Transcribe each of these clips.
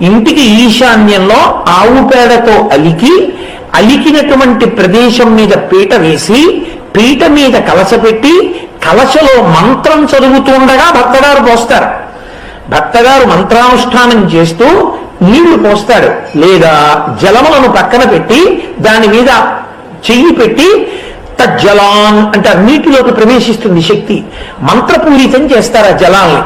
ఇంటికి ఈశాన్యంలో ఆవు పేడతో అలికినటువంటి ప్రదేశం మీద పీట వేసి పీట మీద కలశ పెట్టి కలశలో మంత్రం చదువుతుండగా భర్తగారు పోస్తారు. భర్తగారు మంత్రానుష్ఠానం చేస్తూ నీళ్లు పోస్తాడు. లేదా జలములను పక్కన పెట్టి దాని మీద చెయ్యి పెట్టి తజ్జలాన్ అంటే నీటిలోకి ప్రవేశిస్తుంది శక్తి. మంత్రపూరితం చేస్తారు ఆ జలాల్ని.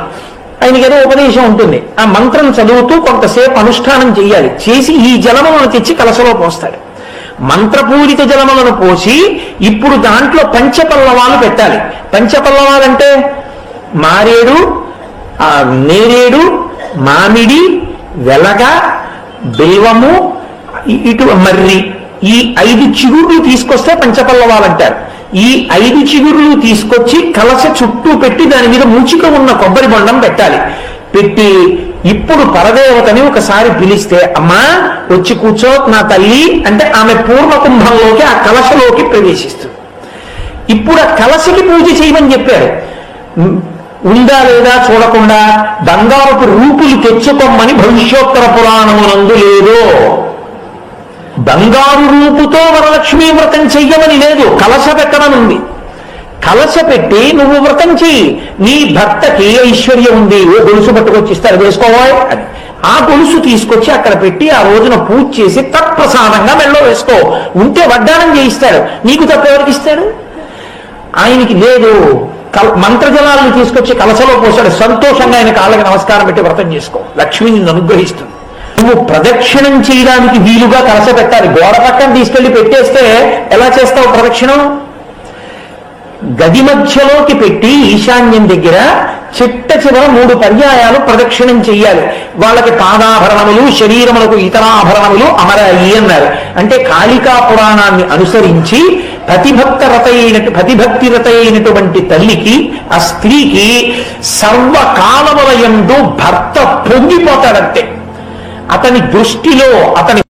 ఆయనకి ఏదో ఉపదేశం ఉంటుంది. ఆ మంత్రం చదువుతూ కొంతసేపు అనుష్ఠానం చేయాలి. చేసి ఈ జలములను తెచ్చి కలశలో పోస్తాడు. మంత్రపూరిత జలములను పోసి ఇప్పుడు దాంట్లో పంచపల్లవాలు పెట్టాలి. పంచపల్లవాలంటే మారేడు, నేరేడు, మామిడి, వెలగ, బిల్వము, ఇటు మర్రి, ఈ 5 చిగుర్లు తీసుకొస్తే పంచపల్లవాలంటారు. ఈ 5 చిగుర్లు తీసుకొచ్చి కలశ చుట్టూ పెట్టి దాని మీద మూచిక ఉన్న కొబ్బరి బొండం పెట్టాలి. పెట్టి ఇప్పుడు పరదేవతని ఒకసారి పిలిస్తే అమ్మా వచ్చి కూర్చో నా తల్లి అంటే ఆమె పూర్ణకుంభంలోకి ఆ కలశలోకి ప్రవేశిస్తుంది. ఇప్పుడు ఆ కలశకి పూజ చేయమని చెప్పారు. ఉందా లేదా చూడకుండా బంగారపు రూపులు తెచ్చుకోమని భవిష్యోత్తర పురాణమునందు లేదు. బంగారు రూపుతో వరలక్ష్మీ వ్రతం చెయ్యమని లేదు. కలశ పెట్టడం ఉంది. కలశ పెట్టి నువ్వు వ్రతం చెయ్యి. నీ భర్తకి ఐశ్వర్యం ఉంది, ఓ గొలుసు పట్టుకొచ్చి ఇస్తారు, వేసుకోవాలి అని. ఆ గొలుసు తీసుకొచ్చి అక్కడ పెట్టి ఆ రోజున పూజ చేసి తత్ప్రసాదంగా మెళ్ళో వేసుకో. ఉంటే వడ్డానం చేయిస్తాడు. నీకు తప్ప ఎవరికి ఇస్తాడు? ఆయనకి లేదు. మంత్రజలాలను తీసుకొచ్చి కలశలో పోసాడు. సంతోషంగా ఆయన కాళ్ళకి నమస్కారం పెట్టి వ్రతం చేసుకో. లక్ష్మి నిన్ను అనుగ్రహిస్తుంది. నువ్వు ప్రదక్షిణం చేయడానికి వీలుగా కలశ పెట్టాలి. గోడ పక్కన తీసుకెళ్లి పెట్టేస్తే ఎలా చేస్తావు ప్రదక్షిణం? గది మధ్యలోకి పెట్టి ఈశాన్యం దగ్గర చిట్ట చివర 3 పర్యాయాలు ప్రదక్షిణం చెయ్యాలి. వాళ్ళకి పాదాభరణములు, శరీరములకు ఇతరాభరణములు అమరాయి అన్నారు. అంటే కాళికా పురాణాన్ని అనుసరించి ప్రతిభక్తిరత అయినటువంటి తల్లికి, ఆ స్త్రీకి సర్వకాలములయందు భర్త పొంగిపోతాడంతే. అతని దృష్టిలో అతని